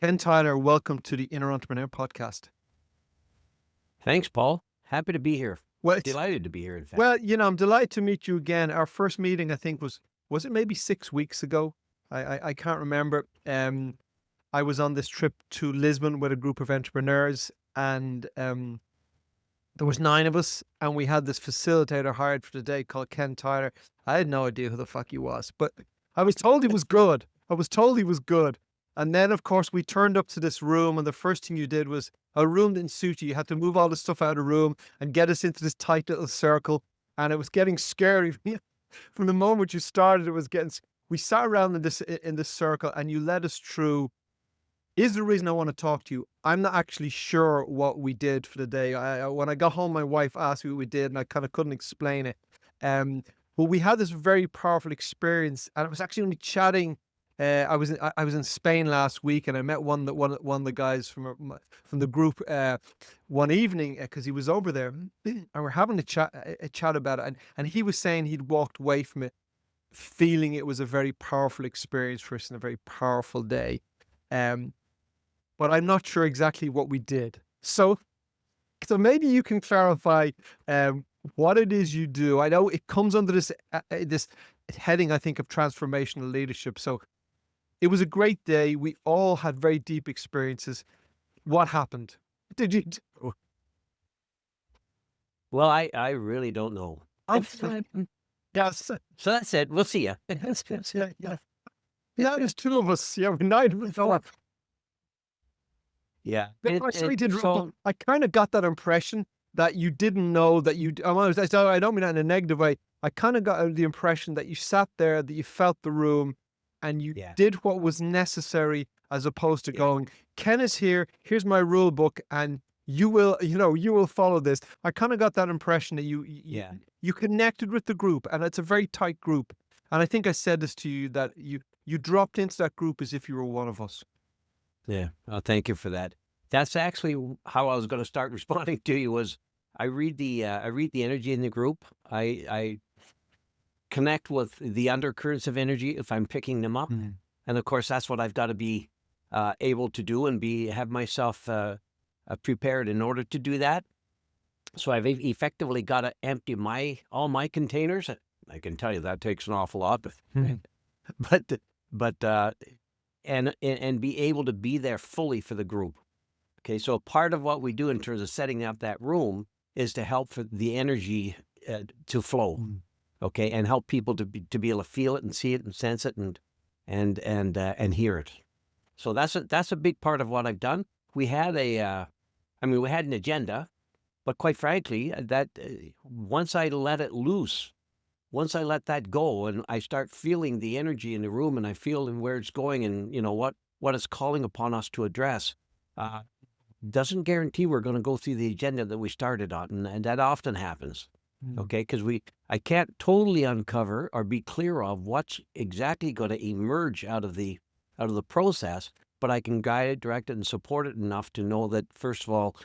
Ken Tyler, welcome to the Inner Entrepreneur Podcast. Thanks, Paul. Happy to be here. Well, Delighted to be here, in fact. well, I'm delighted to meet you again. Our first meeting, I think, was it maybe 6 weeks ago? I can't remember. I was on this trip to Lisbon with a group of entrepreneurs, and there was 9 of us, and we had this facilitator hired for the day called Ken Tyler. I had no idea who the fuck he was, but I was told he was good. I was told he was good. And then, of course, we turned up to this room, and the first thing you did was a room didn't suit you. You had to move all the stuff out of the room and get us into this tight little circle. And it was getting scary. From the moment you started, it was getting. We sat around in this circle, and you led us through. Is the reason I want to talk to you. I'm not actually sure what we did for the day. When I got home, my wife asked me what we did, and I kind of couldn't explain it. But we had this very powerful experience, and I was actually only chatting. I was in Spain last week, and I met one of the guys from the group one evening because he was over there, and we're having a chat about it, and he was saying he'd walked away from it, feeling it was a very powerful experience for us and a very powerful day. But I'm not sure exactly what we did. So maybe you can clarify what it is you do. I know it comes under this heading, I think, of transformational leadership. So it was a great day. We all had very deep experiences. What happened? What did you do? Well, I really don't know. Yes. So that said, we'll see you. Yeah. Yeah, there's two of us. Yeah, we're 9 of us. Yeah. I kind of got that impression that you didn't know that you. I don't mean that in a negative way. I kind of got the impression that you sat there, that you felt the room, and you did what was necessary, as opposed to going, Ken is here. Here's my rule book, and you will follow this. I kind of got that impression that you connected with the group, and it's a very tight group. And I think I said this to you, that you dropped into that group as if you were one of us. Yeah. Oh, thank you for that. That's actually how I was going to start responding to you. Was I read the energy in the group. I connect with the undercurrents of energy if I'm picking them up, and of course that's what I've got to be able to do and have myself prepared in order to do that. So I've effectively got to empty all my containers. I can tell you that takes an awful lot, but and be able to be there fully for the group. Okay, so part of what we do in terms of setting up that room is to help for the energy to flow, okay, and help people to be able to feel it and see it and sense it and hear it. So that's a big part of what I've done. We had we had an agenda, but quite frankly, that once I let it loose. Once I let that go and I start feeling the energy in the room and I feel where it's going and what it's calling upon us to address, doesn't guarantee we're going to go through the agenda that we started on, and that often happens. Okay, because I can't totally uncover or be clear of what's exactly going to emerge out of the process, but I can guide it, direct it, and support it enough to know that, first of all,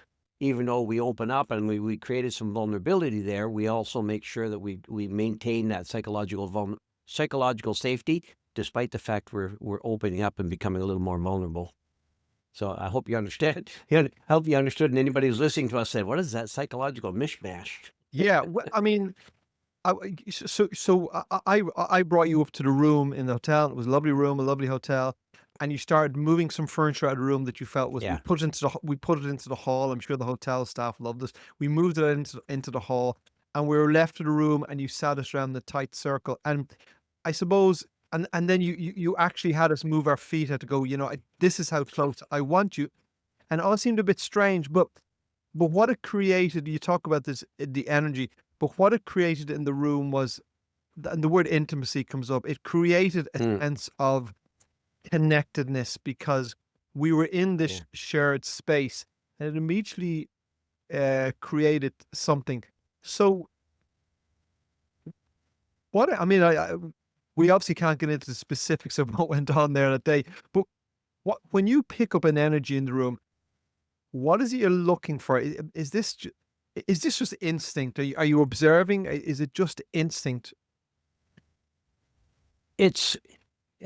even though we open up and we created some vulnerability there, we also make sure that we maintain that psychological safety, despite the fact we're opening up and becoming a little more vulnerable. So I hope you understand. I hope you understood, and anybody who's listening to us said, "What is that psychological mishmash?" Yeah, well, I mean, I brought you up to the room in the hotel. It was a lovely room, a lovely hotel. And you started moving some furniture out of the room that you felt was, we put it into the hall. I'm sure the hotel staff loved this. We moved it into the hall, and we were left in the room, and you sat us around the tight circle. And I suppose, and then you actually had us move our feet, had to go, this is how close I want you. And it all seemed a bit strange, but what it created, you talk about this, the energy, but what it created in the room was, and the word intimacy comes up, it created a sense of connectedness, because we were in this shared space, and it immediately created something. So we obviously can't get into the specifics of what went on there that day, but when you pick up an energy in the room, what is it you're looking for? Is this just instinct? Are you observing? Is it just instinct? It's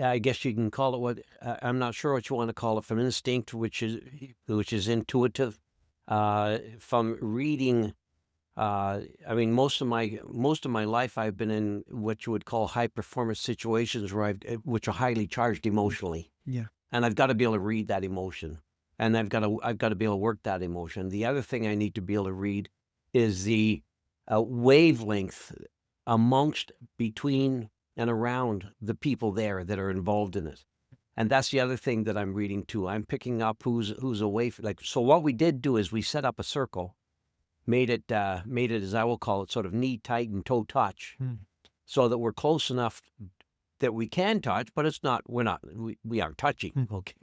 I guess you can call it what I'm not sure what you want to call it, from instinct, which is intuitive, from reading. I mean, most of my life I've been in what you would call high performance situations which are highly charged emotionally, Yeah. and I've got to be able to read that emotion, and I've got to be able to work that emotion. The other thing I need to be able to read is the wavelength amongst, between, and around the people there that are involved in it. And that's the other thing that I'm reading too. I'm picking up who's away from, like, so what we did do is we set up a circle, made it as I will call it, sort of knee tight and toe touch, Mm. so that we're close enough that we can touch, but we aren't touching. Mm. Okay.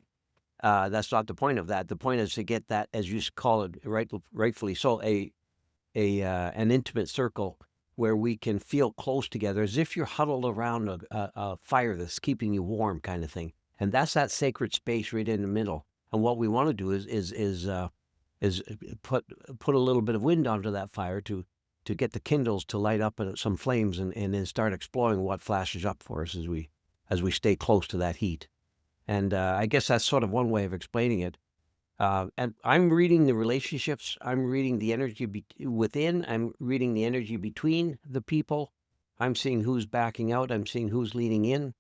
That's not the point of that. The point is to get that, as you call it, rightfully so, an intimate circle where we can feel close together, as if you're huddled around a fire that's keeping you warm, kind of thing. And that's that sacred space right in the middle. And what we want to do is put a little bit of wind onto that fire to get the kindles to light up some flames, and then start exploring what flashes up for us as we stay close to that heat. And I guess that's sort of one way of explaining it. And I'm reading the relationships. I'm reading the energy within. I'm reading the energy between the people. I'm seeing who's backing out. I'm seeing who's leaning in.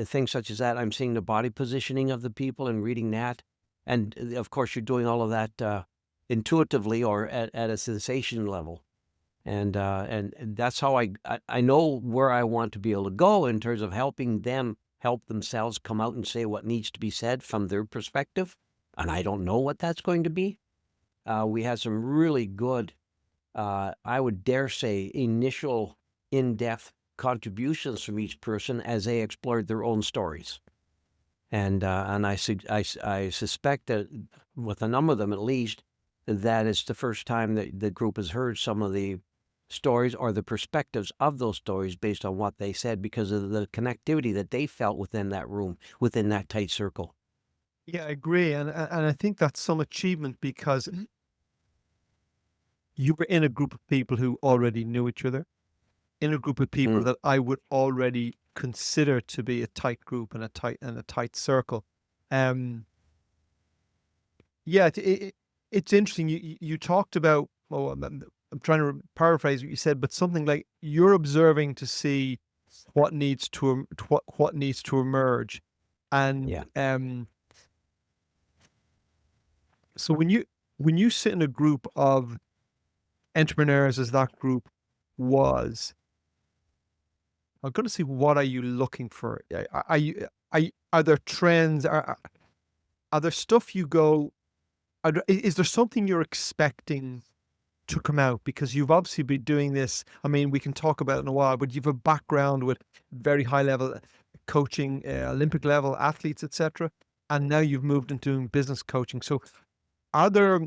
Things such as that. I'm seeing the body positioning of the people and reading that. And of course, you're doing all of that intuitively, or at a sensation level. And that's how I know where I want to be able to go in terms of helping them help themselves come out and say what needs to be said from their perspective. And I don't know what that's going to be. We had some really good, I would dare say, initial in-depth contributions from each person as they explored their own stories. And I suspect that with a number of them, at least, that it's the first time that the group has heard some of the stories or the perspectives of those stories based on what they said, because of the connectivity that they felt within that room, within that tight circle. Yeah, I agree. And I think that's some achievement, because you were in a group of people who already knew each other, in a group of people Mm. that I would already consider to be a tight group and a tight circle. Um, yeah, it's interesting. You talked about. Oh, I'm trying to paraphrase what you said, but something like you're observing to see what needs to what needs to emerge, and Yeah. so when you sit in a group of entrepreneurs, as that group was, I'm going to see, what are you looking for? Are there trends? Are there stuff you go? Is there something you're expecting to come out? Because you've obviously been doing this. I mean, we can talk about it in a while, but you've a background with very high level coaching, Olympic level athletes, etc. And now you've moved into doing business coaching. So, are there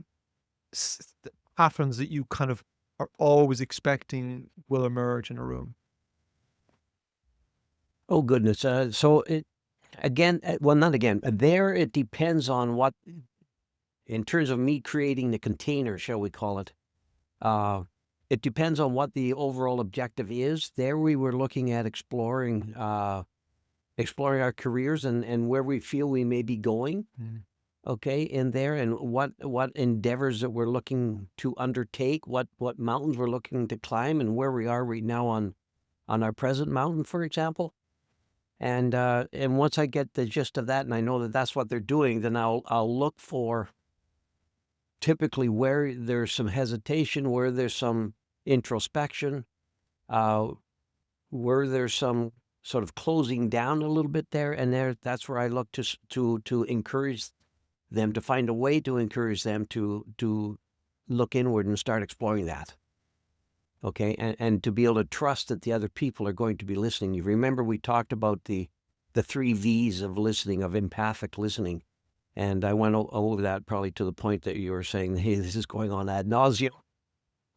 patterns that you kind of are always expecting will emerge in a room? Oh, goodness. So it again, well, not again. There, it depends on what, in terms of me creating the container, shall we call it. It depends on what the overall objective is. There, we were looking at exploring our careers, and where we feel we may be going. Mm. Okay, in there, and what endeavors that we're looking to undertake, what mountains we're looking to climb, and where we are right now on our present mountain, for example. And once I get the gist of that, and I know that that's what they're doing, then I'll look for typically where there's some hesitation, where there's some introspection, uh, where there's some sort of closing down a little bit there, and that's where I look to encourage them, to find a way to encourage them to look inward and start exploring that. Okay, and to be able to trust that the other people are going to be listening. You remember we talked about the 3 V's of listening, of empathic listening, and I went over that probably to the point that you were saying, hey, this is going on ad nauseum.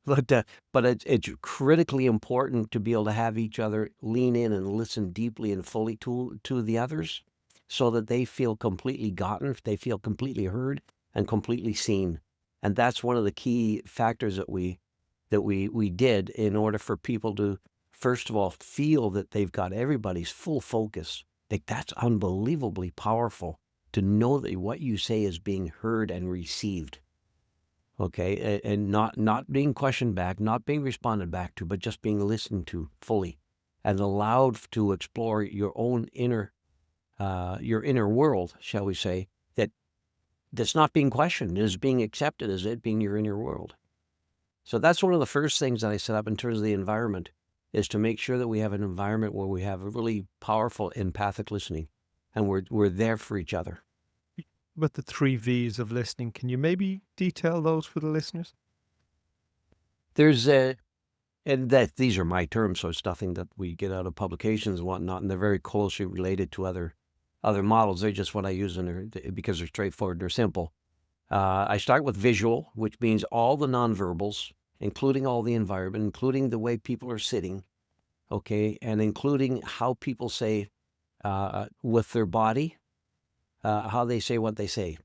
But it's critically important to be able to have each other lean in and listen deeply and fully to the others, so that they feel completely gotten, they feel completely heard, and completely seen. And that's one of the key factors that we did, in order for people to, first of all, feel that they've got everybody's full focus Like, that's unbelievably powerful to know that what you say is being heard and received. Okay, and not being questioned back, not being responded back to, but just being listened to fully and allowed to explore your own inner world, shall we say, that's not being questioned, is being accepted as it being your inner world. So that's one of the first things that I set up in terms of the environment, is to make sure that we have an environment where we have a really powerful empathic listening, and we're there for each other. With the 3 V's of listening, can you maybe detail those for the listeners? There's a And that these are my terms, so it's nothing that we get out of publications and whatnot, and they're very closely related to other models. They're just what I use, because they're straightforward, they're simple. I start with visual, which means all the nonverbals, including all the environment, including the way people are sitting, okay, and including how people say with their body, how they say what they say,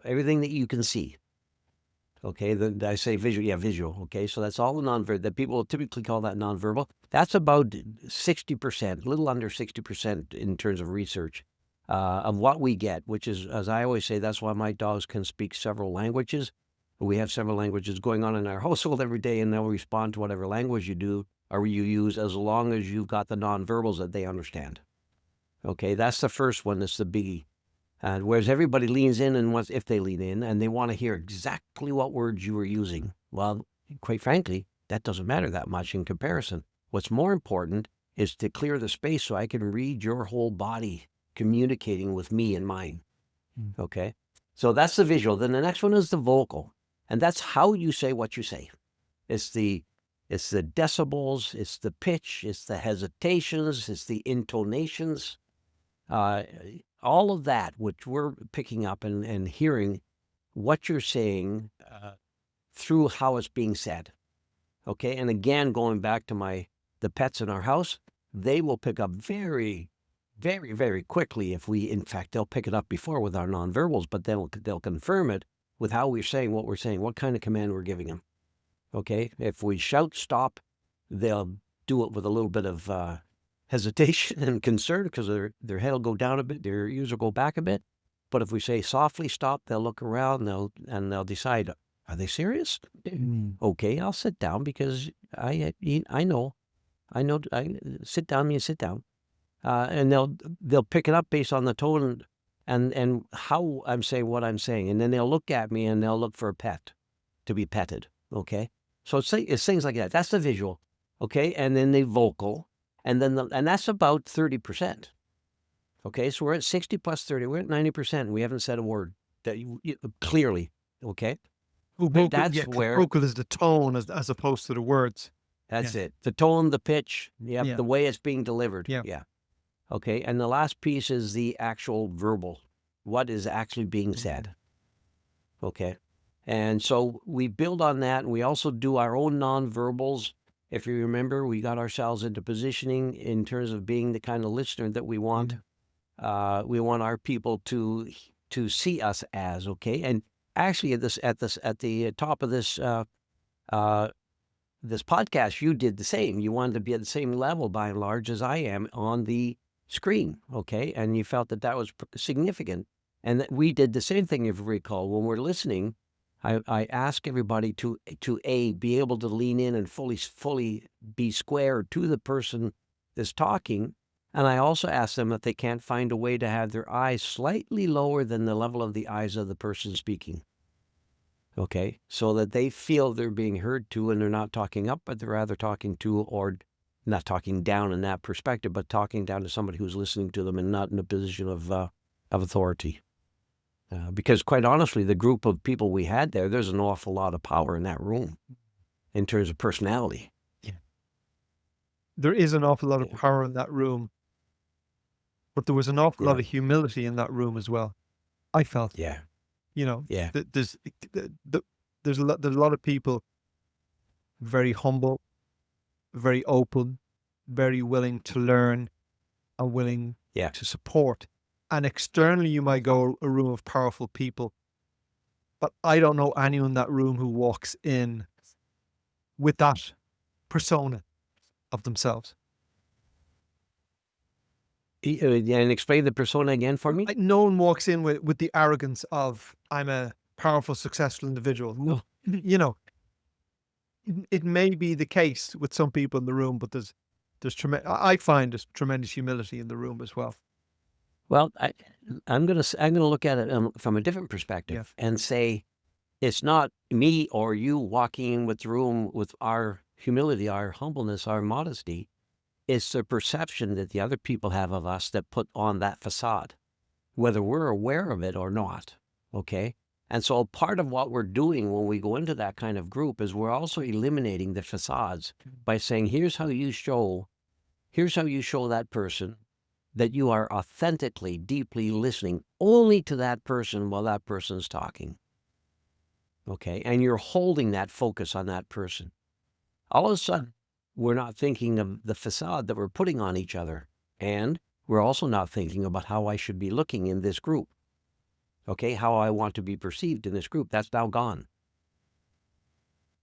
everything that you can see. Okay, I say visual, visual. Okay, so that's all the nonverbal that people typically call that nonverbal. That's about 60%, a little under 60% in terms of research of what we get, which is, as I always say, that's why my dogs can speak several languages. We have several languages going on in our household every day, and they'll respond to whatever language you do or you use, as long as you've got the nonverbals that they understand. Okay, that's the first one. That's the biggie. Whereas everybody leans in and wants, if they lean in and they want to hear exactly what words you are using, well, quite frankly, that doesn't matter that much in comparison. What's more important is to clear the space so I can read your whole body communicating with me and mine. Okay, so that's the visual. Then the next one is the vocal, and that's how you say what you say. It's the decibels, it's the pitch, it's the hesitations, it's the intonations. All of that, which we're picking up and hearing what you're saying through how it's being said. Okay, and again, going back to the pets in our house, they will pick up very, very, very quickly in fact, they'll pick it up before with our nonverbals, but they'll confirm it with how we're saying what we're saying, what kind of command we're giving them. Okay, if we shout stop, they'll do it with a little bit of hesitation and concern, because their head will go down a bit, their ears will go back a bit. But if we say softly stop, they'll look around and they'll decide, are they serious? Okay, I'll sit down because I know, sit down means sit down. And they'll pick it up based on the tone and how I'm saying what I'm saying. And then they'll look at me and they'll look for a pet, to be petted. Okay, so it's things like that. That's the visual. Okay, and then the vocal. And then and that's about 30%. Okay, so we're at 60 plus 30. We're at 90%. We haven't said a word that clearly. Okay, Vocal, where vocal is the tone as opposed to the words. That's it. The tone, the pitch, Yeah. the way it's being delivered. Yeah. Okay, and the last piece is the actual verbal. What is actually being said? Okay, and so we build on that, and we also do our own nonverbals. If you remember, we got ourselves into positioning in terms of being the kind of listener that we want. We want our people to see us as, okay. And actually, at the top of this this podcast, you did the same. You wanted to be at the same level, by and large, as I am on the screen, okay. And you felt that was significant, and that we did the same thing. If you recall, when we're listening, I ask everybody to be able to lean in and fully be square to the person that's talking. And I also ask them if they can't find a way to have their eyes slightly lower than the level of the eyes of the person speaking. Okay, so that they feel they're being heard to, and they're not talking up, but they're rather talking to, or not talking down in that perspective, but talking down to somebody who's listening to them and not in a position of authority. Because quite honestly, the group of people we had there's an awful lot of power in that room in terms of personality. Yeah. There is an awful lot of power in that room, but there was an awful lot of humility in that room as well, I felt. Yeah. You know, Yeah. there's a lot of people very humble, very open, very willing to learn, and willing to support. And externally, you might go a room of powerful people, but I don't know anyone in that room who walks in with that persona of themselves. And explain the persona again for me. Like, no one walks in with the arrogance of, I'm a powerful, successful individual. Oh, You know, it may be the case with some people in the room, but I find there's tremendous humility in the room as well. well, I'm gonna look at it from a different Yeah. perspective and say it's not me or you walking in with the room with our humility, our humbleness, our modesty. It's the perception that the other people have of us that put on that facade, whether we're aware of it or not. Okay. And so part of what we're doing when we go into that kind of group is we're also eliminating the facades by saying, here's how you show that person that you are authentically, deeply listening only to that person while that person's talking. Okay. And you're holding that focus on that person. All of a sudden, we're not thinking of the facade that we're putting on each other. And we're also not thinking about how I should be looking in this group. Okay. How I want to be perceived in this group. That's now gone.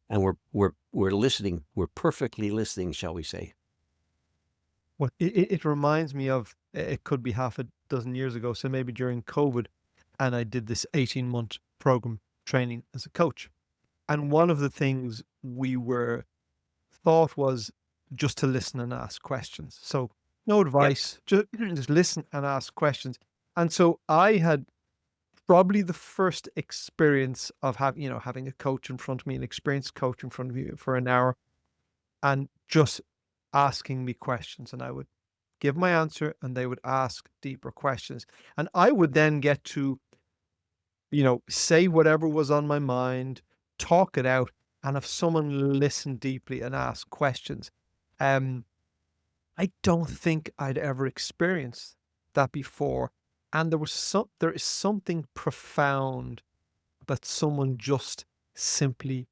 And we're listening. We're perfectly listening, shall we say. Well, it reminds me of, it could be half a dozen years ago, so maybe during COVID, and I did this 18-month program training as a coach. And one of the things we were thought was just to listen and ask questions. So no advice, just listen and ask questions. And so I had probably the first experience of having a coach in front of me, an experienced coach in front of you for an hour, and just asking me questions. And I would give my answer and they would ask deeper questions. And I would then get to, say whatever was on my mind, talk it out. And if someone listened deeply and asked questions, um, I don't think I'd ever experienced that before. And there is something profound about someone just simply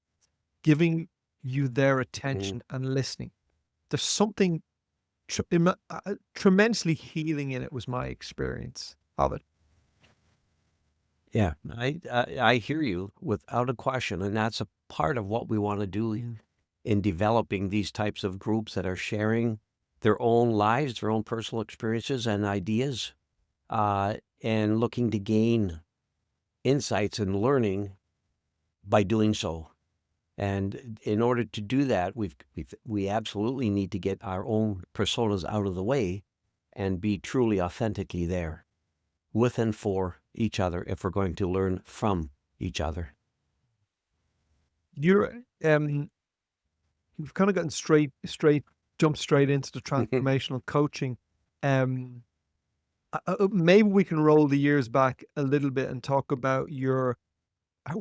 giving you their attention and listening. There's something tremendously healing in it, was my experience of it. Yeah, I hear you without a question, and that's a part of what we want to do in developing these types of groups that are sharing their own lives, their own personal experiences and ideas, and looking to gain insights and learning by doing so. And in order to do that, we absolutely need to get our own personas out of the way and be truly authentically there with and for each other if we're going to learn from each other. You're you've kind of gotten jumped straight into the transformational coaching. Maybe we can roll the years back a little bit and talk about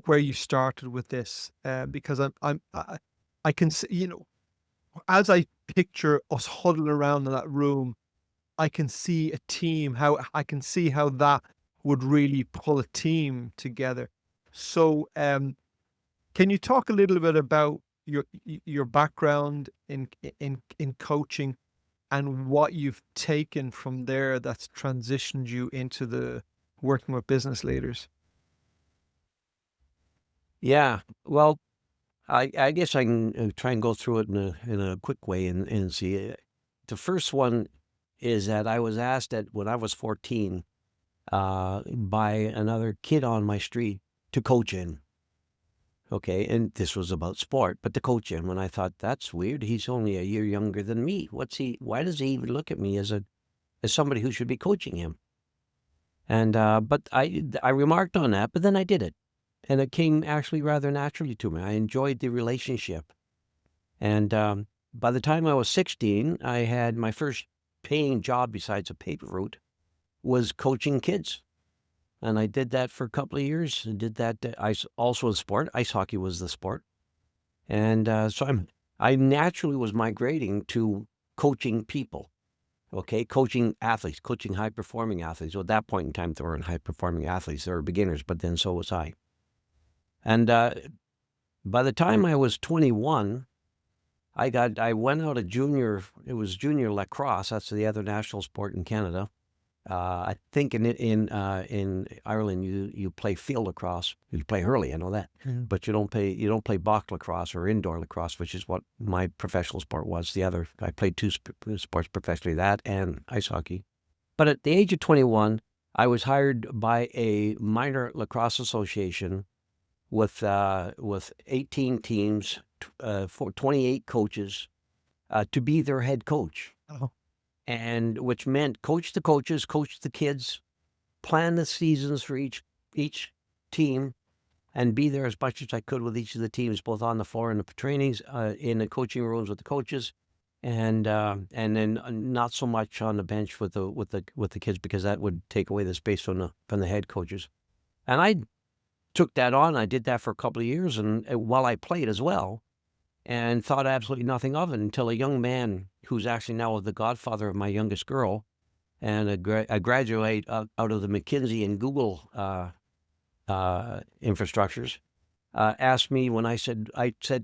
where you started with this, because I can see, as I picture us huddling around in that room, I can see a team, how I can see how that would really pull a team together. So, can you talk a little bit about your background in coaching and what you've taken from there that's transitioned you into the working with business leaders? Yeah, well, I guess I can try and go through it in a quick way and see. The first one is that I was asked when I was 14 by another kid on my street to coach him. Okay, and this was about sport, but to coach him, and I thought that's weird. He's only a year younger than me. Why does he even look at me as somebody who should be coaching him? And but I remarked on that, but then I did it, and it came actually rather naturally to me. I enjoyed the relationship, and by the time I was 16, I had my first paying job besides a paper route was coaching kids. And I did that for a couple of years. I did that. Also a sport. Ice hockey was the sport. And so I naturally was migrating to coaching people. Okay. Coaching athletes, coaching high performing athletes. Well, at that point in time, they weren't high performing athletes. They were beginners, but then so was I. And by the time I was 21, I went out of it was junior lacrosse. That's the other national sport in Canada. I think in Ireland you play field lacrosse. You play hurley, I know that, but you don't play box lacrosse or indoor lacrosse, which is what my professional sport was. I played two sports professionally, that and ice hockey. But at the age of 21, I was hired by a minor lacrosse association with 18 teams, for 28 coaches, to be their head coach, Oh, and which meant coach the coaches, coach the kids, plan the seasons for each team, and be there as much as I could with each of the teams, both on the floor and the trainings, in the coaching rooms with the coaches, and then not so much on the bench with the kids, because that would take away the space from the head coaches. And I took that on. I did that for a couple of years, and while I played as well, and thought absolutely nothing of it until a young man who's actually now the godfather of my youngest girl, and a graduate out of the McKinsey and Google infrastructures, asked me when I said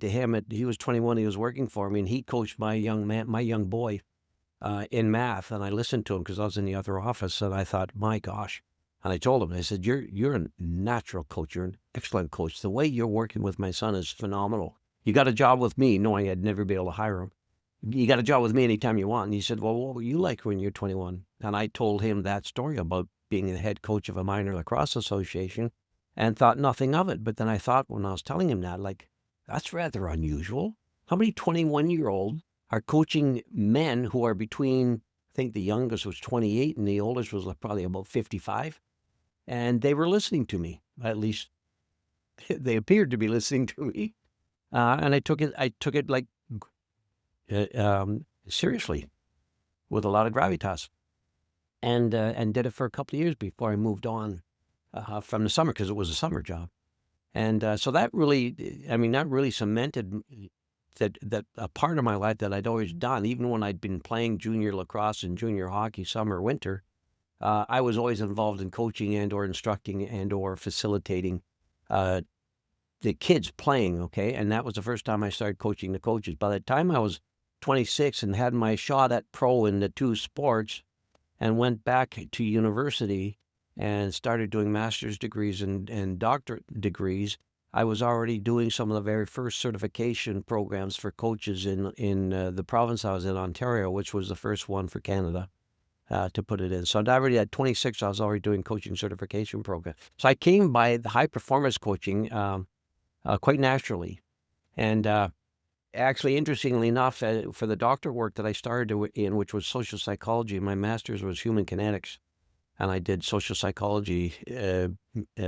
to him, he was 21, he was working for me, and he coached my young boy in math, and I listened to him because I was in the other office, and I thought, my gosh. And I told him, I said, you're a natural coach. You're an excellent coach. The way you're working with my son is phenomenal. You got a job with me, knowing I'd never be able to hire him. You got a job with me anytime you want. And he said, well, what were you like when you're 21? And I told him that story about being the head coach of a minor lacrosse association, and thought nothing of it. But then I thought, when I was telling him that, like, that's rather unusual. How many 21-year-olds are coaching men who are between, I think the youngest was 28 and the oldest was probably about 55. And they were listening to me, at least they appeared to be listening to me. And I took it like seriously, with a lot of gravitas, and did it for a couple of years before I moved on from the summer, because it was a summer job. And so that really cemented that a part of my life that I'd always done, even when I'd been playing junior lacrosse and junior hockey, summer, winter. I was always involved in coaching and or instructing and or facilitating the kids playing, okay? And that was the first time I started coaching the coaches. By the time I was 26 and had my shot at pro in the two sports, and went back to university and started doing master's degrees and doctorate degrees, I was already doing some of the very first certification programs for coaches in the province I was in, Ontario, which was the first one for Canada to put it in. So already at 26, I was already doing coaching certification program. So I came by the high performance coaching quite naturally. And actually, interestingly enough, for the doctor work that I started in, which was social psychology, my master's was human kinetics. And I did social psychology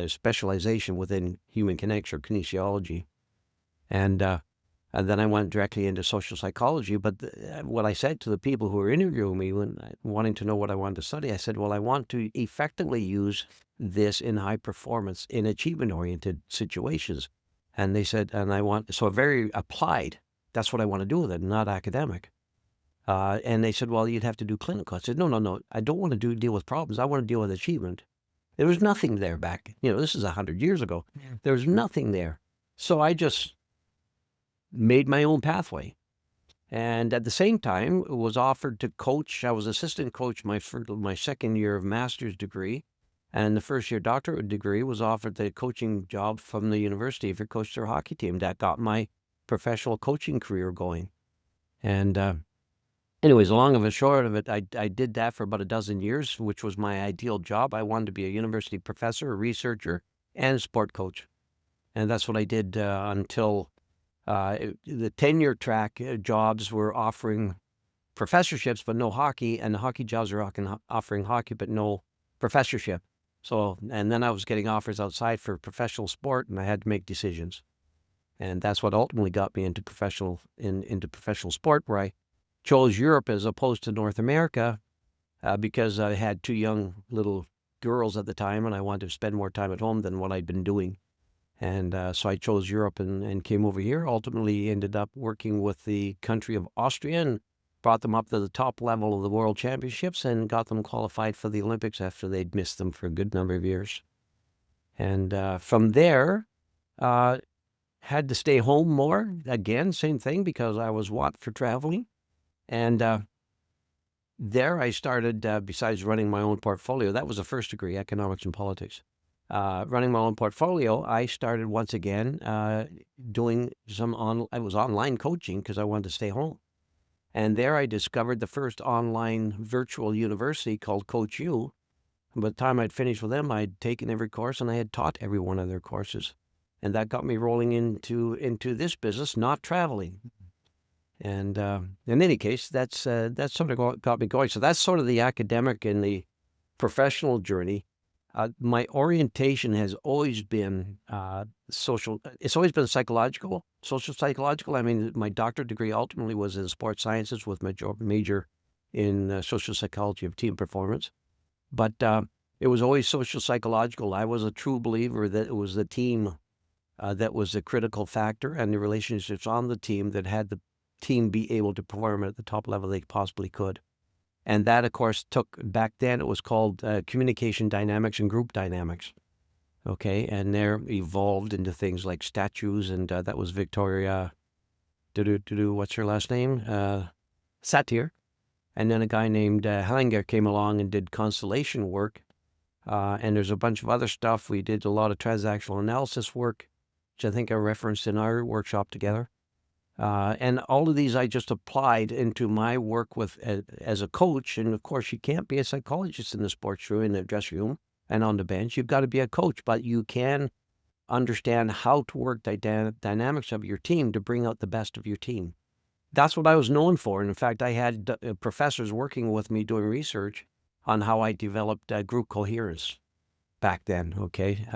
specialization within human kinetics or kinesiology. And then I went directly into social psychology. But what I said to the people who were interviewing me, when wanting to know what I wanted to study, I said, well, I want to effectively use this in high performance, in achievement-oriented situations. And they said, so very applied. That's what I want to do with it, not academic. And they said, well, you'd have to do clinical. I said, no. I don't want to deal with problems. I want to deal with achievement. There was nothing there back. This is 100 years ago. Yeah. There was nothing there. So I just made my own pathway. And at the same time, was offered to coach. I was assistant coach my second year of master's degree. And the first year doctorate degree was offered the coaching job from the university if you coached their hockey team. That got my professional coaching career going. And anyways, long of the short of it, I did that for about a dozen years, which was my ideal job. I wanted to be a university professor, a researcher, and a sport coach. And that's what I did until the tenure track jobs were offering professorships but no hockey, and the hockey jobs were offering hockey but no professorship. So, and then I was getting offers outside for professional sport, and I had to make decisions. And that's what ultimately got me into professional sport, where I chose Europe as opposed to North America because I had two young little girls at the time, and I wanted to spend more time at home than what I'd been doing. And so I chose Europe and came over here. Ultimately ended up working with the country of Austria and brought them up to the top level of the World Championships and got them qualified for the Olympics after they'd missed them for a good number of years. And from there, had to stay home more. Again, same thing, because I was for traveling. And there I started, besides running my own portfolio, that was a first degree, economics and politics. Running my own portfolio, I started once again doing I was online coaching because I wanted to stay home. And there I discovered the first online virtual university called Coach U. By the time I'd finished with them, I'd taken every course and I had taught every one of their courses. And that got me rolling into this business, not traveling. And in any case, that's sort of got me going. So that's sort of the academic and the professional journey. My orientation has always been social. It's always been psychological, social psychological. I mean, my doctorate degree ultimately was in sports sciences with major in social psychology of team performance. But it was always social psychological. I was a true believer that it was the team that was the critical factor and the relationships on the team that had the team be able to perform at the top level they possibly could. And that, of course, back then it was called communication dynamics and group dynamics. Okay, and there evolved into things like statues, and that was Victoria, what's her last name? Satir. And then a guy named Hellinger came along and did constellation work. And there's a bunch of other stuff. We did a lot of transactional analysis work, which I think I referenced in our workshop together. And all of these I just applied into my work with as a coach. And of course, you can't be a psychologist in the sports room, in the dressing room, and on the bench. You've got to be a coach, but you can understand how to work dynamics of your team to bring out the best of your team. That's what I was known for. And in fact, I had professors working with me doing research on how I developed group coherence back then. Okay.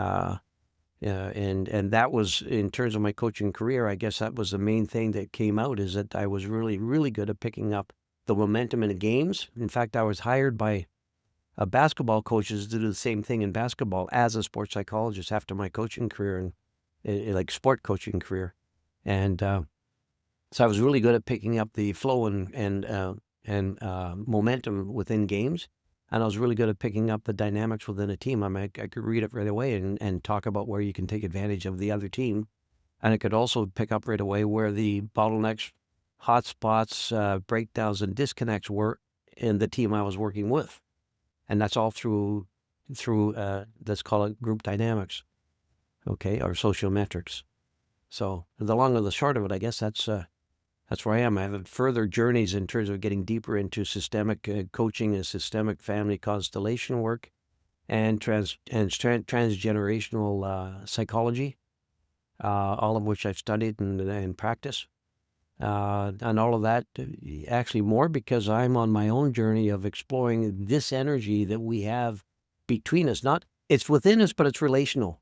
And that was, in terms of my coaching career, I guess that was the main thing that came out, is that I was really, really good at picking up the momentum in the games. In fact, I was hired by basketball coaches to do the same thing in basketball as a sports psychologist after my coaching career and like sport coaching career. And so I was really good at picking up the flow and momentum within games. And I was really good at picking up the dynamics within a team. I mean, I could read it right away and talk about where you can take advantage of the other team. And I could also pick up right away where the bottlenecks, hotspots, breakdowns, and disconnects were in the team I was working with. And that's all through let's call it group dynamics, okay, or sociometrics. So the long and the short of it, I guess that's where I am. I have further journeys in terms of getting deeper into systemic coaching and systemic family constellation work and transgenerational psychology, all of which I've studied and practiced. And all of that, actually more because I'm on my own journey of exploring this energy that we have between us. It's within us, but it's relational.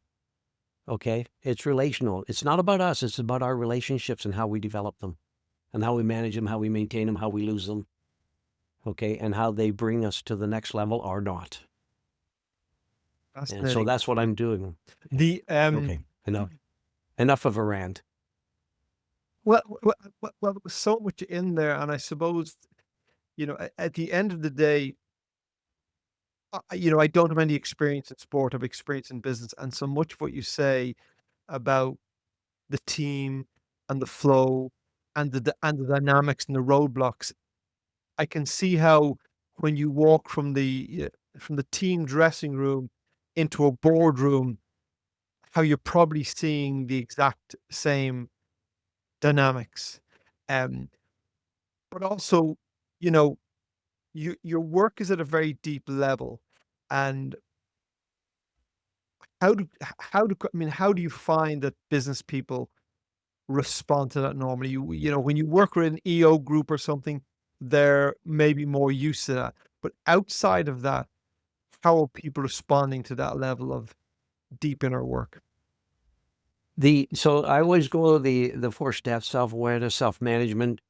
Okay? It's relational. It's not about us. It's about our relationships and how we develop them, and how we manage them, how we maintain them, how we lose them, okay, and how they bring us to the next level or not. And so that's what I'm doing. The Okay, enough of a rant. Well, there was so much in there, and I suppose, at the end of the day, I don't have any experience in sport. I've experience in business, and so much of what you say about the team and the flow and the dynamics and the roadblocks, I can see how when you walk from the team dressing room into a boardroom, how you're probably seeing the exact same dynamics. Um, but also, you know, your work is at a very deep level, and how do you find that business people respond to that normally? When you work with an EO group or something, they're maybe more used to that. But outside of that, how are people responding to that level of deep inner work? So I always go the 4 steps: self-awareness, self-management,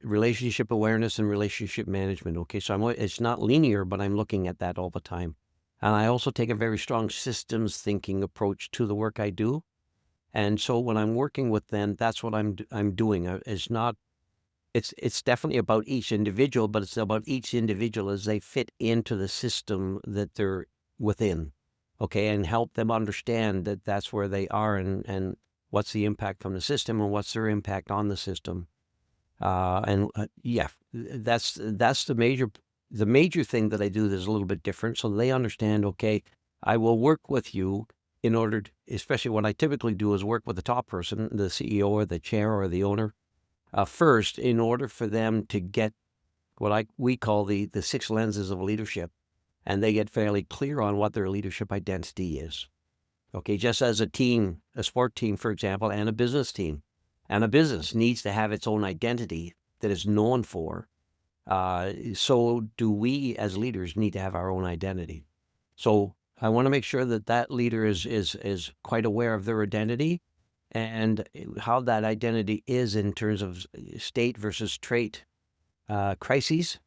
relationship awareness, and relationship management. Okay, so it's not linear, but I'm looking at that all the time. And I also take a very strong systems thinking approach to the work I do. And so when I'm working with them, that's what I'm doing. It's definitely about each individual, but it's about each individual as they fit into the system that they're within. Okay, and help them understand that that's where they are and what's the impact from the system and what's their impact on the system. Yeah, that's the major thing that I do that's a little bit different, so they understand. Okay, I will work with you in order to, especially what I typically do is work with the top person, the CEO or the chair or the owner, first in order for them to get what we call the 6 lenses of leadership, and they get fairly clear on what their leadership identity is. Okay, just as a team, a sport team, for example, and a business team, and a business needs to have its own identity that is known for. So do we as leaders need to have our own identity. So I want to make sure that that leader is quite aware of their identity and how that identity is in terms of state versus trait crises.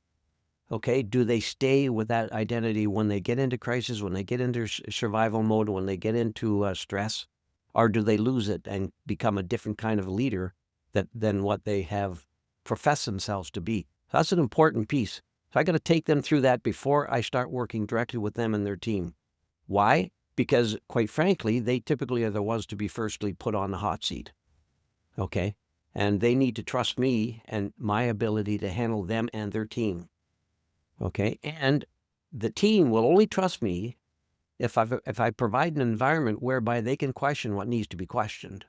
Okay, do they stay with that identity when they get into crisis, when they get into survival mode, when they get into stress, or do they lose it and become a different kind of leader than what they have professed themselves to be? That's an important piece. So I got to take them through that before I start working directly with them and their team. Why? Because quite frankly, they typically are the ones to be firstly put on the hot seat. Okay, and they need to trust me and my ability to handle them and their team. Okay, and the team will only trust me if I provide an environment whereby they can question what needs to be questioned.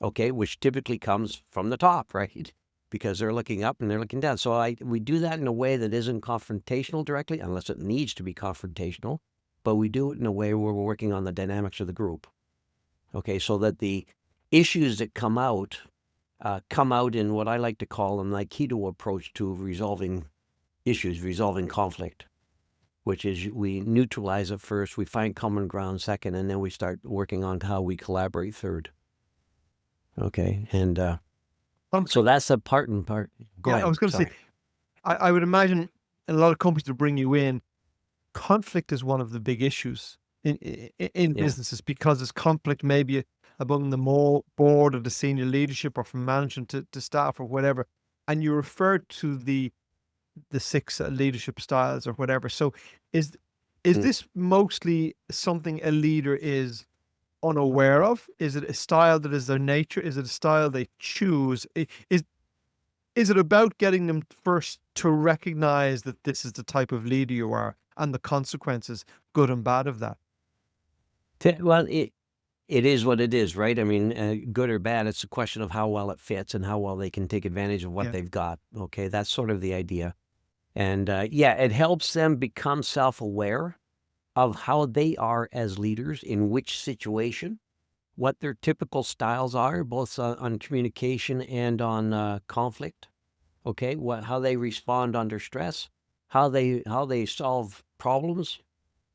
Okay, which typically comes from the top, right? Because they're looking up and they're looking down. So we do that in a way that isn't confrontational directly, unless it needs to be confrontational, but we do it in a way where we're working on the dynamics of the group. Okay, so that the issues that come out in what I like to call an Aikido approach to resolving issues, resolving conflict, which is we neutralize it first, we find common ground second, and then we start working on how we collaborate third. Okay, and so that's a part and part. Go ahead. I was going to say, I would imagine a lot of companies to bring you in, conflict is one of the big issues in businesses, because there's conflict maybe among the board or the senior leadership or from management to staff or whatever. And you referred to the 6 leadership styles or whatever. So is this mostly something a leader is unaware of? Is it a style that is their nature? Is it a style they choose? Is it about getting them first to recognize that this is the type of leader you are and the consequences, good and bad, of that? Well, it is what it is, right? I mean, good or bad, it's a question of how well it fits and how well they can take advantage of what they've got. Okay, that's sort of the idea. And it helps them become self-aware of how they are as leaders, in which situation, what their typical styles are, both on communication and on conflict. Okay, how they respond under stress, how they solve problems.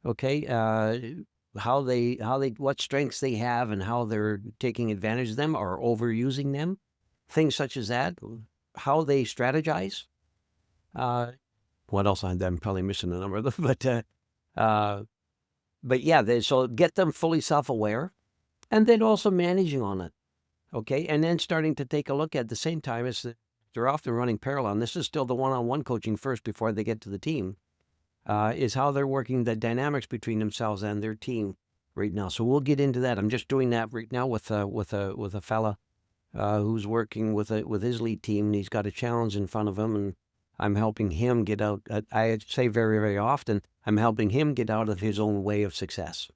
Okay, what strengths they have and how they're taking advantage of them or overusing them, things such as that. How they strategize. What else? I'm probably missing a number of them, but yeah, so get them fully self-aware, and then also managing on it. Okay, and then starting to take a look at the same time as they're often running parallel. And this is still the one-on-one coaching first before they get to the team. Is how they're working the dynamics between themselves and their team right now. So we'll get into that. I'm just doing that right now with a fella who's working with his lead team, and he's got a challenge in front of him, and I'm helping him get out. I say very, very often, I'm helping him get out of his own way of success.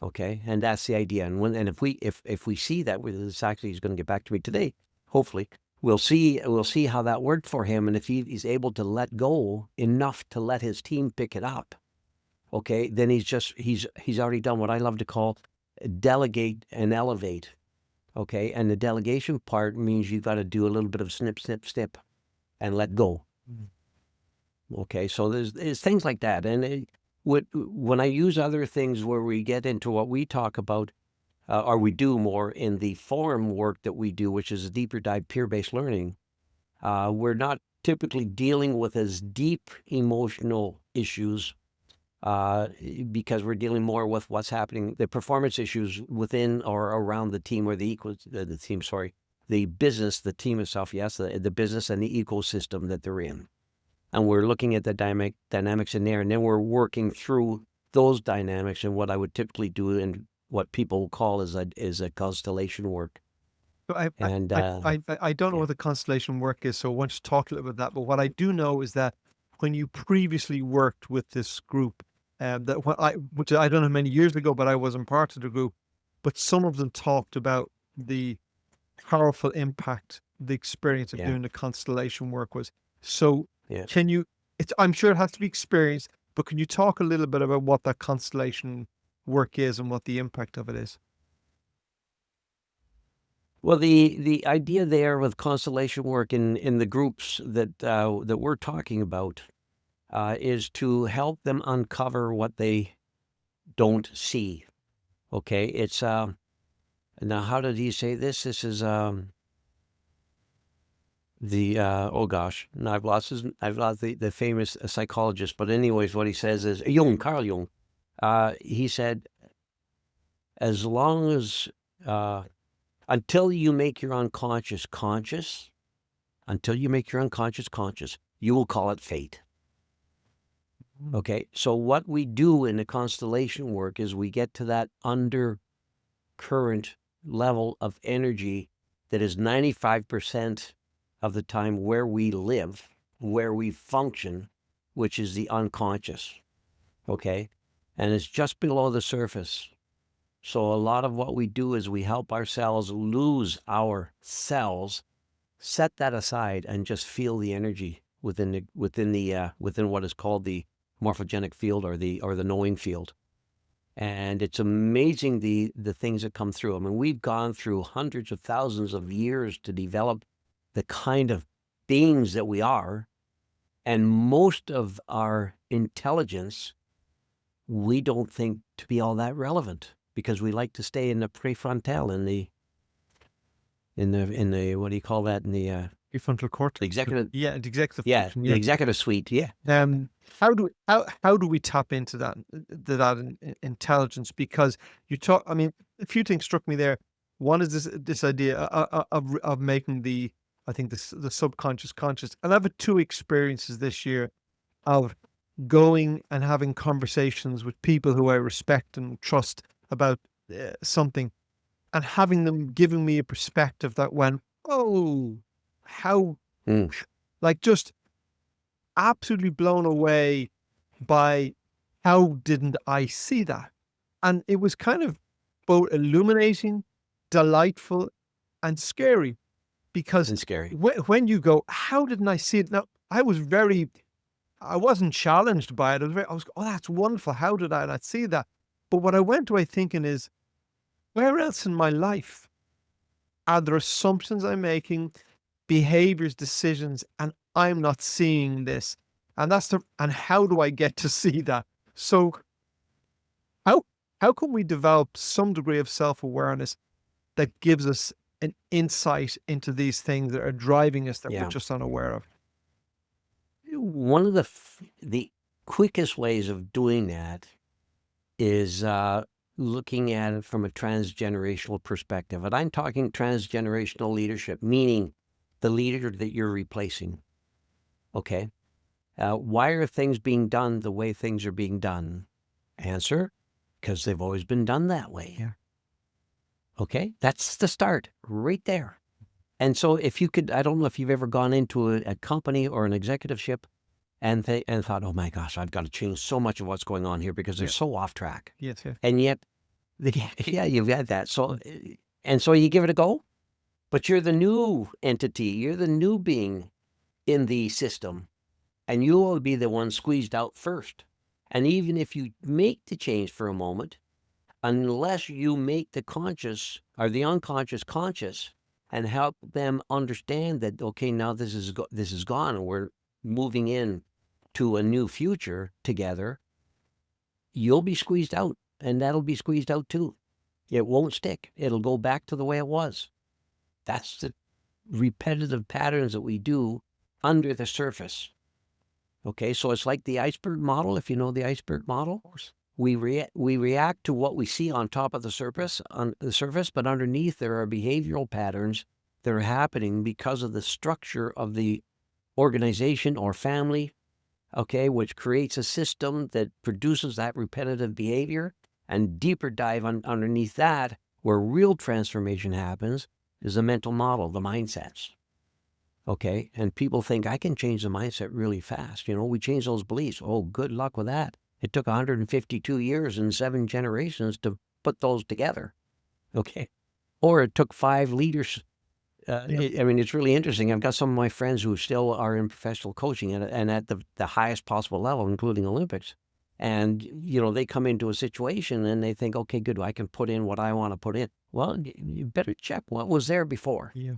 Okay, and that's the idea. And if we see that, this actually he's going to get back to me today. Hopefully, we'll see how that worked for him, and if he's able to let go enough to let his team pick it up. Okay, then he's already done what I love to call delegate and elevate. Okay, and the delegation part means you've got to do a little bit of snip, snip, snip, and let go. Okay, so there's things like that, and when I use other things where we get into what we talk about, or we do more in the forum work that we do, which is a deeper dive peer-based learning, we're not typically dealing with as deep emotional issues because we're dealing more with what's happening, the performance issues within or around the team or the business, the team itself, yes, the business and the ecosystem that they're in. And we're looking at the dynamics in there, and then we're working through those dynamics and what I would typically do and what people call is a constellation work. So I don't know what the constellation work is, so I want to talk a little bit about that. But what I do know is that when you previously worked with this group, which I don't know how many years ago, but I wasn't part of the group, but some of them talked about the powerful impact the experience of Yeah. doing the constellation work was. So Yeah. can you, I'm sure it has to be experienced, but can you talk a little bit about what that constellation work is and what the impact of it is? Well, the idea there with constellation work in the groups that we're talking about is to help them uncover what they don't see. Okay, it's now how did he say this? This is the oh gosh, no, I've lost the famous psychologist. But anyways, what he says is Carl Jung. He said, as long as until you make your unconscious conscious, until you make your unconscious conscious, you will call it fate. Okay, so what we do in the constellation work is we get to that undercurrent level of energy that is 95% of the time where we live, where we function, which is the unconscious. Okay, and it's just below the surface. So a lot of what we do is we help ourselves lose our cells, set that aside, and just feel the energy within what is called the morphogenic field or the knowing field. And it's amazing the things that come through. I mean, we've gone through hundreds of thousands of years to develop the kind of beings that we are, and most of our intelligence we don't think to be all that relevant because we like to stay in the prefrontal, in the what do you call that, in the Prefrontal cortex. executive, Yeah, the executive yeah, function. the executive suite, yeah. How do we tap into that intelligence? Because you talk, I mean, a few things struck me there. One is this idea of making I think the subconscious conscious. And I've had two experiences this year of going and having conversations with people who I respect and trust about something, and having them giving me a perspective that went, oh, how, Mm. like, just absolutely blown away by how didn't I see that? And it was kind of both illuminating, delightful, and scary because And scary. when you go, how didn't I see it? Now, I wasn't challenged by it. Oh, that's wonderful. How did I not see that? But what I went away thinking is, where else in my life are there assumptions I'm making, behaviors, decisions, and I'm not seeing this? And how do I get to see that? So how how can we develop some degree of self-awareness that gives us an insight into these things that are driving us that we're Yeah. just unaware of? One of the quickest ways of doing that is looking at it from a transgenerational perspective. And I'm talking transgenerational leadership, meaning the leader that you're replacing. Okay. Why are things being done the way things are being done? Answer, because they've always been done that way. Yeah. Okay. That's the start right there. And so if you could, I don't know if you've ever gone into a company or an executiveship and thought, oh my gosh, I've got to change so much of what's going on here because they're so off track. Yes, yeah. And yet, yeah, you've had that. So, and so you give it a go, but you're the new entity. You're the new being in the system, and you will be the one squeezed out first. And even if you make the change for a moment, unless you make the conscious or the unconscious conscious and help them understand that, okay, now this is gone and we're moving in to a new future together, you'll be squeezed out and that'll be squeezed out too. It won't stick. It'll go back to the way it was. That's the repetitive patterns that we do under the surface. Okay, so it's like the iceberg model, if you know the iceberg model. Of course. We react to what we see on top of the surface, but underneath there are behavioral patterns that are happening because of the structure of the organization or family, okay, which creates a system that produces that repetitive behavior. And deeper dive underneath that, where real transformation happens, is the mental model, the mindsets. Okay, and people think I can change the mindset really fast. You know, we change those beliefs. Oh, good luck with that. It took 152 years and 7 generations to put those together. Okay, or it took 5 leaders I mean, it's really interesting. I've got some of my friends who still are in professional coaching and at the highest possible level, including Olympics. And, they come into a situation and they think, okay, good, I can put in what I want to put in. Well, you better check what was there before. Yeah.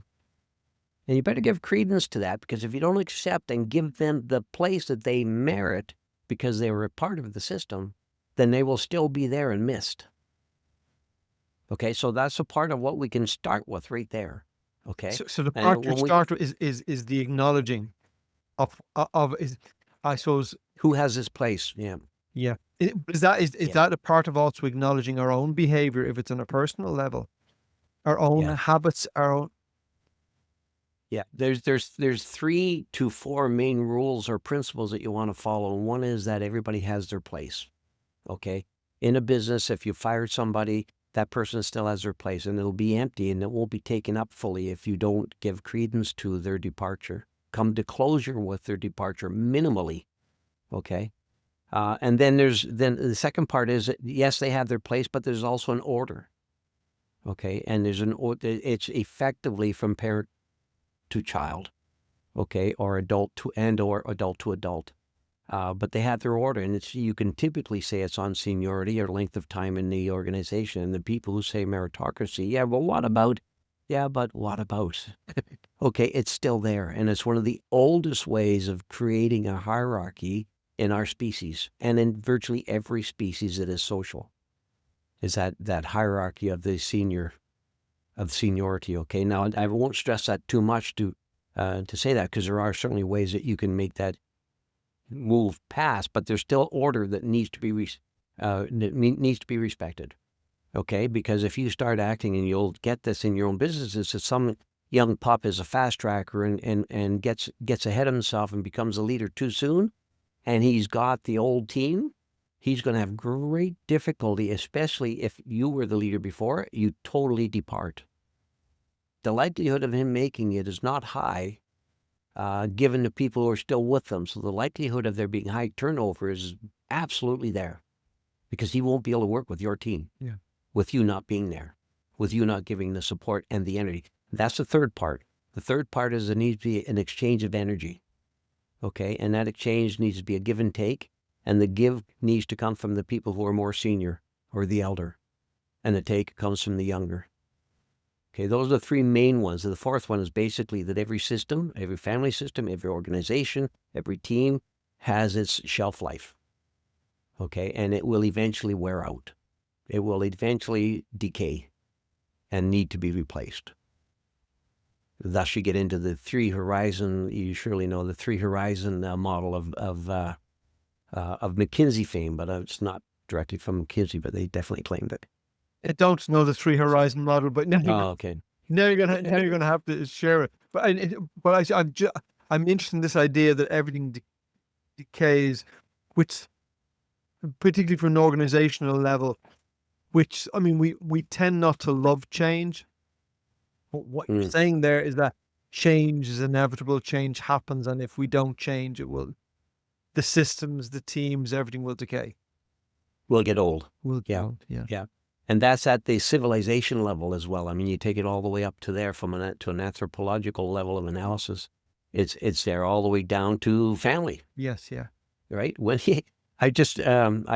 And you better give credence to that, because if you don't accept and give them the place that they merit because they were a part of the system, then they will still be there and missed. Okay, so that's a part of what we can start with right there. Okay, So the and part you when we, start with is the acknowledging of is, I suppose, who has his place? Yeah, yeah. Is that yeah, that a part of also acknowledging our own behavior if it's on a personal level, our own yeah, habits, our own. yeah. There's 3 to 4 main rules or principles that you want to follow. One is that everybody has their place. Okay, in a business, if you fired somebody, that person still has their place, and it'll be empty, and it won't be taken up fully if you don't give credence to their departure. Come to closure with their departure minimally. Okay. And then then the second part is that, yes, they have their place, but there's also an order. Okay. And it's effectively from parent to child. Okay. Or adult to adult. But they have their order, and you can typically say it's on seniority or length of time in the organization. And the people who say meritocracy, yeah, well, what about? Yeah, but what about? Okay, it's still there, and it's one of the oldest ways of creating a hierarchy in our species, and in virtually every species that is social, is that hierarchy of the seniority. Okay, now I won't stress that too much to say that, because there are certainly ways that you can make that move past, but there's still order that needs to be respected. Okay, because if you start acting, and you'll get this in your own businesses, that some young pup is a fast tracker and gets ahead of himself and becomes a leader too soon, and he's got the old team, he's going to have great difficulty, especially if you were the leader before, you totally depart. The likelihood of him making it is not high, given the people who are still with them. So the likelihood of there being high turnover is absolutely there, because he won't be able to work with your team. Yeah. With you not being there, with you not giving the support and the energy. That's the third part. The third part is there needs to be an exchange of energy. Okay, and that exchange needs to be a give and take, and the give needs to come from the people who are more senior or the elder, and the take comes from the younger. Okay, those are the 3 main ones. And the fourth one is basically that every system, every family system, every organization, every team has its shelf life. Okay, and it will eventually wear out. It will eventually decay and need to be replaced. Thus, you get into the 3 horizon. You surely know the 3 horizon model of McKinsey fame, but it's not directly from McKinsey, but they definitely claimed it. I don't know the 3 horizon model, but now Okay. now you're gonna have to share it. But I'm interested in this idea that everything decays, which particularly from an organizational level, which, I mean, we tend not to love change. But what you're saying there is that change is inevitable, change happens, and if we don't change, the systems, the teams, everything will decay. We'll get old. Will get Yeah. old, yeah. Yeah. And that's at the civilization level as well. I mean, you take it all the way up to there to an anthropological level of analysis. It's there all the way down to family. Yes, yeah. Right? When I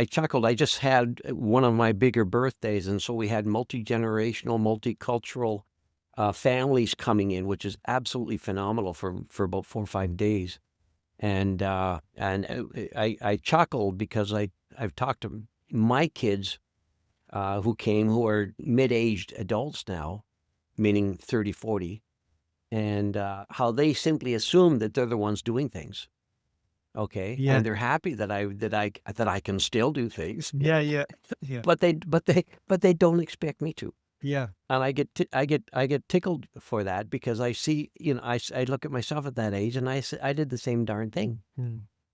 chuckled. I just had one of my bigger birthdays, and so we had multi-generational, multicultural families coming in, which is absolutely phenomenal for about 4 or 5 days. And I chuckled because I've talked to my kids who came, who are mid-aged adults now, meaning 30, 40, and how they simply assume that they're the ones doing things. Okay, Yeah. and they're happy that I can still do things. Yeah, yeah. Yeah. But they don't expect me to. Yeah. And I get tickled for that, because I see, I look at myself at that age, and I did the same darn thing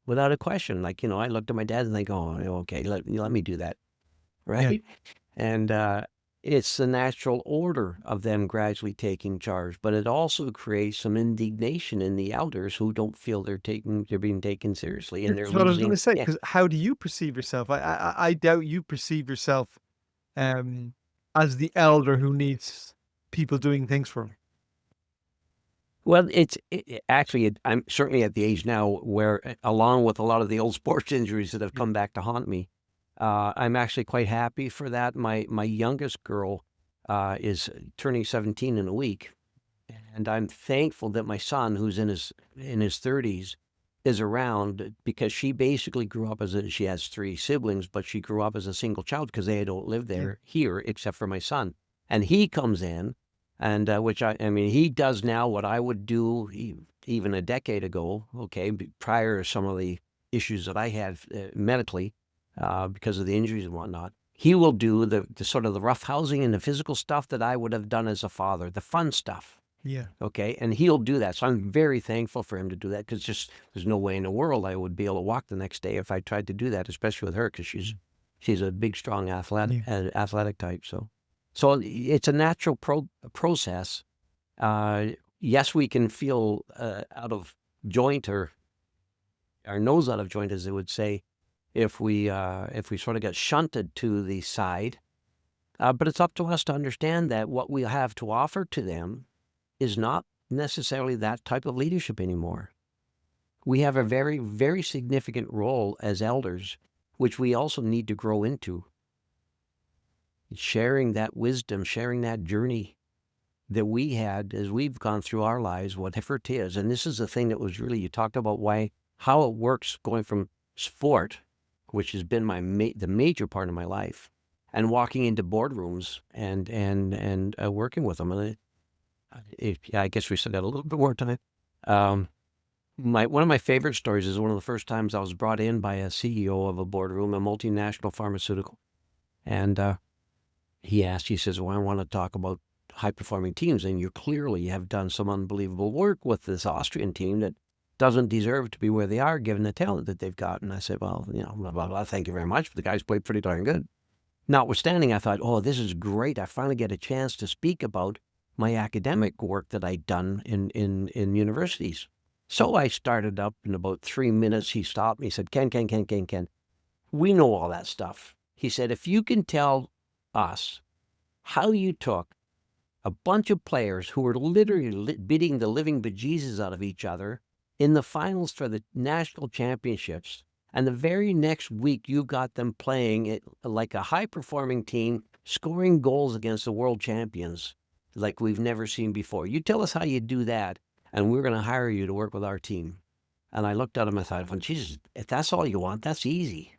without a question. Like, I looked at my dad and think, oh, okay, let me do that. Right. And it's the natural order of them gradually taking charge, but it also creates some indignation in the elders who don't feel they're being taken seriously, and they're That's what I was going to losing. say, Yeah. because how do you perceive yourself? I doubt you perceive yourself as the elder who needs people doing things for him. Well, actually, I'm certainly at the age now where, along with a lot of the old sports injuries that have Yeah. come back to haunt me, I'm actually quite happy for that. My youngest girl is turning 17 in a week, and I'm thankful that my son, who's in his 30s, is around, because she basically grew up she has three siblings, but she grew up as a single child because they don't live Yeah. there here except for my son. And he comes in, and which I mean, he does now what I would do even a decade ago, okay, prior to some of the issues that I had medically because of the injuries and whatnot. He will do the sort of the rough housing and the physical stuff that I would have done as a father, the fun stuff. Yeah. Okay, and he'll do that. So I'm very thankful for him to do that, because just there's no way in the world I would be able to walk the next day if I tried to do that, especially with her, because she's a big, strong Yeah. athletic type. So it's a natural process. Yes, we can feel out of joint, or our nose out of joint, as they would say, if we sort of get shunted to the side. But it's up to us to understand that what we have to offer to them is not necessarily that type of leadership anymore. We have a very, very significant role as elders, which we also need to grow into. Sharing that wisdom, sharing that journey that we had as we've gone through our lives, whatever it is. And this is the thing that was really, you talked about how it works going from sport, which has been the major part of my life, and walking into boardrooms and working with them. And I guess we still got a little bit more time. One of my favorite stories is one of the first times I was brought in by a CEO of a boardroom, a multinational pharmaceutical, and he says, "Well, I want to talk about high-performing teams, and you clearly have done some unbelievable work with this Austrian team that doesn't deserve to be where they are, given the talent that they've got." And I said, "Well, blah, blah, blah, thank you very much. The guys played pretty darn good." Notwithstanding, I thought, "Oh, this is great. I finally get a chance to speak about my academic work that I'd done in universities." So I started up in about 3 minutes. He stopped me. He said, Ken, we know all that stuff. He said, "If you can tell us how you took a bunch of players who were literally beating the living bejesus out of each other in the finals for the national championships, and the very next week you got them playing it like a high-performing team, scoring goals against the world champions like we've never seen before. You tell us how you do that, and we're going to hire you to work with our team." And I looked at him and I thought, "Well, Jesus, if that's all you want, that's easy."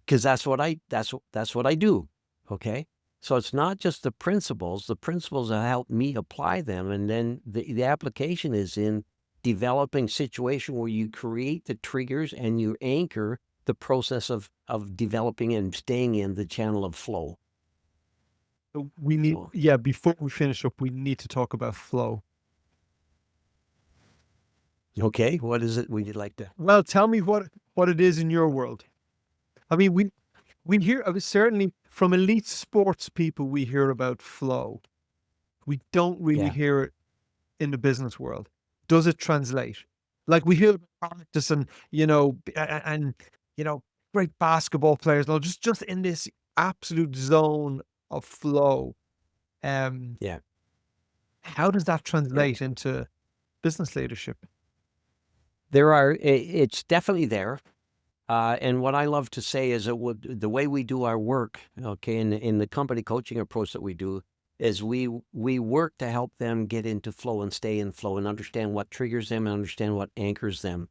Because that's what I do. Okay. So it's not just the principles that help me apply them. And then the application is in developing situation where you create the triggers and you anchor the process of developing and staying in the channel of flow. So we need, So, yeah, before we finish up, we need to talk about flow. okay. What is it would you like to? Well, tell me what it is in your world. I mean, we hear, certainly from elite sports people, we hear about flow. We don't really Yeah. hear it in the business world. Does it translate? Like we hear about practice and and great basketball players, no, just in this absolute zone of flow. Um, Yeah. how does that translate into business leadership? It's definitely there. And what I love to say is that the way we do our work, okay, in the company coaching approach that we do, is we work to help them get into flow and stay in flow and understand what triggers them and understand what anchors them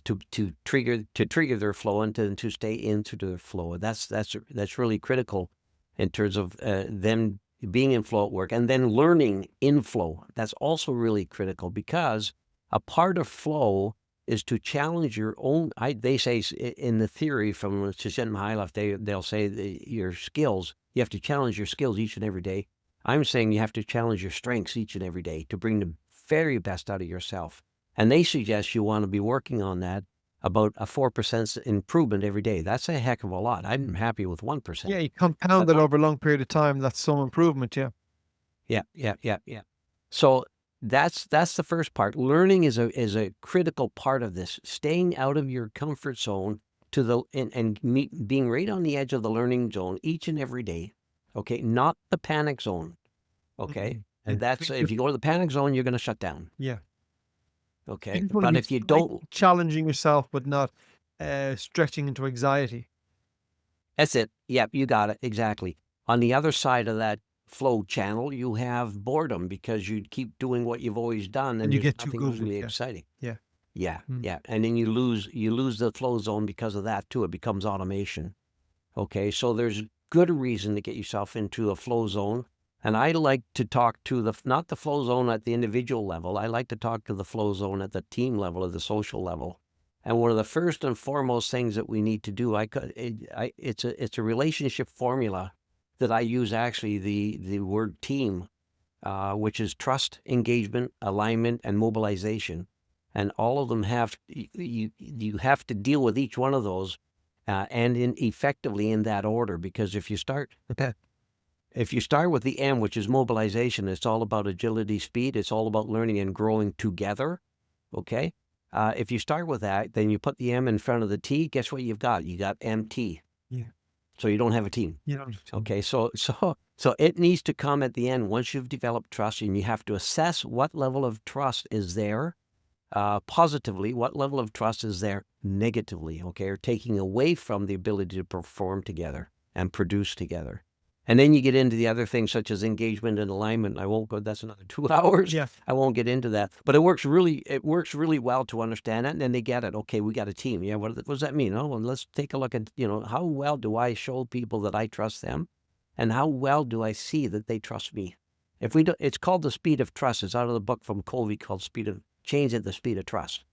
to trigger their flow and to stay into their flow. That's really critical in terms of them being in flow at work, and then learning in flow. That's also really critical, because a part of flow is to challenge your own. They say in the theory from Csikszentmihalyi, they'll say your skills. You have to challenge your skills each and every day. I'm saying you have to challenge your strengths each and every day to bring the very best out of yourself. And they suggest you want to be working on that, about a 4% improvement every day. That's a heck of a lot. I'm happy with 1%. Yeah, you compound it over a long period of time. That's some improvement. Yeah. Yeah. So that's the first part. Learning is a critical part of this. Staying out of your comfort zone being right on the edge of the learning zone each and every day. Okay, not the panic zone. Okay, And that's, if you go to the panic zone, you're going to shut down. Yeah. Okay. You just wanna But be if you like don't, challenging yourself, but not stretching into anxiety. that's it. Yep, you got it. Exactly. On the other side of that flow channel, you have boredom because you keep doing what you've always done And and you there's get too nothing good with really it. exciting. Yeah. Yeah, Mm. yeah. And then you lose the flow zone because of that too. It becomes automation. Okay. So there's good reason to get yourself into a flow zone. And I like to talk to not the flow zone at the individual level. I like to talk to the flow zone at the team level, at the social level. And one of the first and foremost things that we need to do, it's a relationship formula that I use, actually, the word team, which is trust, engagement, alignment, and mobilization. And all of them you have to deal with each one of those, and effectively in that order. Because if you start with the M, which is mobilization, it's all about agility, speed. It's all about learning and growing together. Okay. If you start with that, then you put the M in front of the T. Guess what you've got? You got MT. Yeah. So you don't have a team. You know. Okay. So it needs to come at the end once you've developed trust, and you have to assess what level of trust is there, positively, what level of trust is there negatively, okay, or taking away from the ability to perform together and produce together. And then you get into the other things such as engagement and alignment. I won't go, that's another 2 hours. Yeah. I won't get into that, but it works really well to understand it. And then they get it. Okay, we got a team. Yeah. What does that mean? Oh, well, let's take a look at, how well do I show people that I trust them, and how well do I see that they trust me? If we do, it's called The Speed of Trust. It's out of the book from Covey called Change at the Speed of Trust.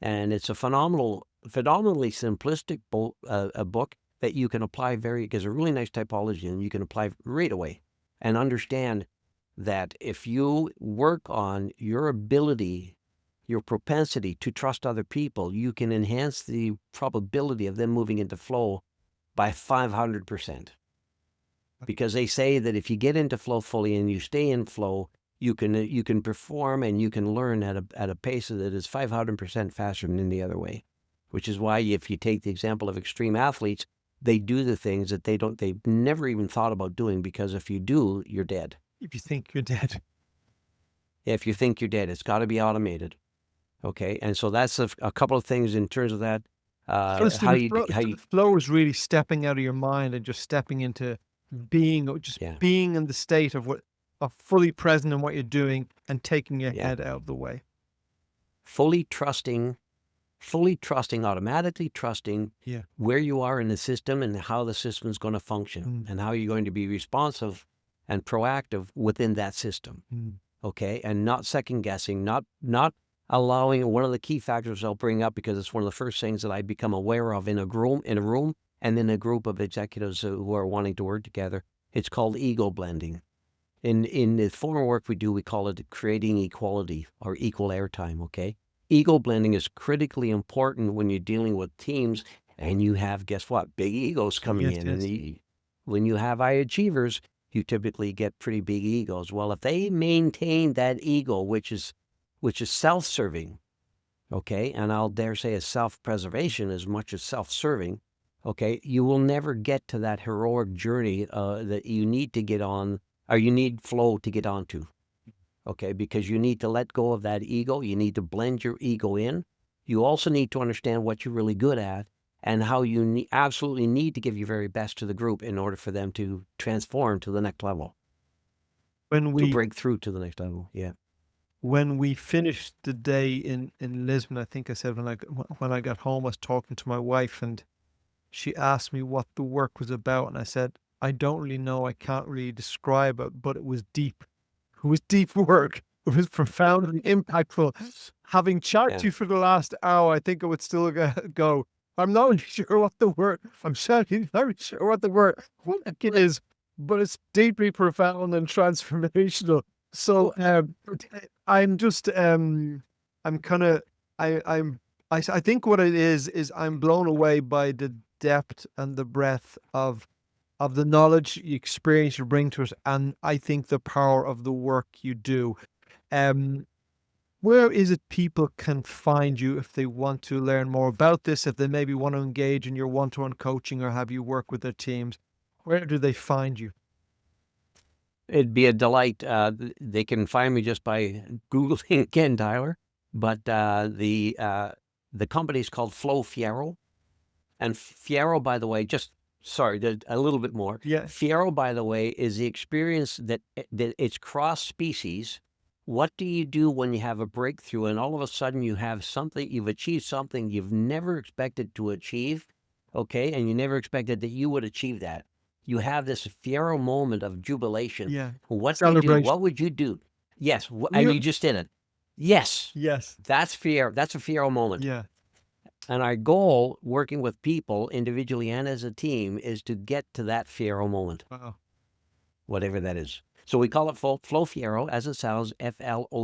And it's a phenomenally simplistic a book that you can apply because a really nice typology, and you can apply right away and understand that if you work on your ability, your propensity to trust other people, you can enhance the probability of them moving into flow by 500%. Because they say that if you get into flow fully and you stay in flow, you can perform and you can learn at a pace that is 500% faster than the other way. Which is why, if you take the example of extreme athletes, they do the things that they've never even thought about doing, because if you do, you're dead. If you think you're dead. If you think you're dead, it's got to be automated. Okay, and so that's a couple of things in terms of that. Honestly, the flow is really stepping out of your mind and just stepping into being, or just Yeah. being in the state of fully present in what you're doing and taking your Yeah. head out of the way. fully trusting, automatically trusting Yeah. where you are in the system and how the system is going to function, and how you're going to be responsive and proactive within that system. Okay, and not second guessing, not allowing. One of the key factors I'll bring up, because it's one of the first things that I become aware of in a room, and in a group of executives who are wanting to work together. It's called ego blending. In the former work we do, we call it creating equality or equal airtime. Okay, ego blending is critically important when you're dealing with teams, and you have, guess what, big egos coming Yes, in, yes. and when you have high achievers, you typically get pretty big egos. Well, if they maintain that ego, which is self-serving, okay, and I'll dare say it's self-preservation as much as self-serving, okay, you will never get to that heroic journey that you need to get on, or you need flow to get onto, okay, because you need to let go of that ego. You need to blend your ego in. You also need to understand what you're really good at, and how you absolutely need to give your very best to the group in order for them to transform to the next level, When to we break through to the next level. Yeah. when we finished the day in Lisbon, I think I said when I got home, I was talking to my wife, and she asked me what the work was about, and I said, I don't really know. I can't really describe it, but it was deep. It was deep work. It was profoundly impactful. Having chatted Yeah. to you for the last hour, I think I would still go. I'm not really sure what the word. I'm certainly not really sure what the word it is, but it's deeply profound and transformational. So I'm just I'm kind of I think what it is I'm blown away by the depth and the breadth of the knowledge, experience you bring to us, and I think the power of the work you do. Um, where is it people can find you if they want to learn more about this, if they maybe want to engage in your one-to-one coaching or have you work with their teams? Where do they find you? It'd be a delight. They can find me just by Googling Ken Tyler, but the company's called Flow Fiero. And Fiero, by the way, just sorry, a little bit more. Yeah. Fiero, by the way, is the experience that it's cross species. What do you do when you have a breakthrough and all of a sudden you have something, you've achieved something you've never expected to achieve, okay? And you never expected that you would achieve that. You have this Fiero moment of jubilation. Yeah. What do you do? Celebration. What would you do? Yes, and you just did it. Yes, Yes. that's Fiero. That's a Fiero moment. Yeah. And our goal, working with people individually and as a team, is to get to that Fiero moment, Wow. whatever that is. So we call it Flow Fiero, as it sounds, Flowfiero.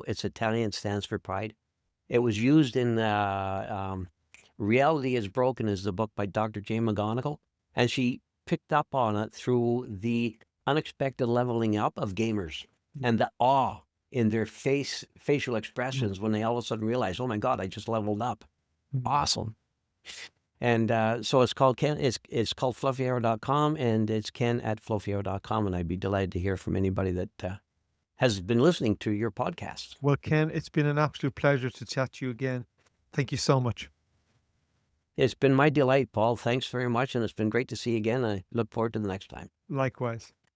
It's Italian, stands for pride. It was used in Reality is Broken is the book by Dr. Jane McGonigal, and she picked up on it through the unexpected leveling up of gamers and the awe in their facial expressions when they all of a sudden realize, oh my God, I just leveled up. Awesome. And so it's called it's called flowfiero.com, and it's ken@flowfiero.com, and I'd be delighted to hear from anybody that has been listening to your podcast. Well, Ken, it's been an absolute pleasure to chat to you again. Thank you so much. It's been my delight, Paul. Thanks very much, and it's been great to see you again. I look forward to the next time. Likewise.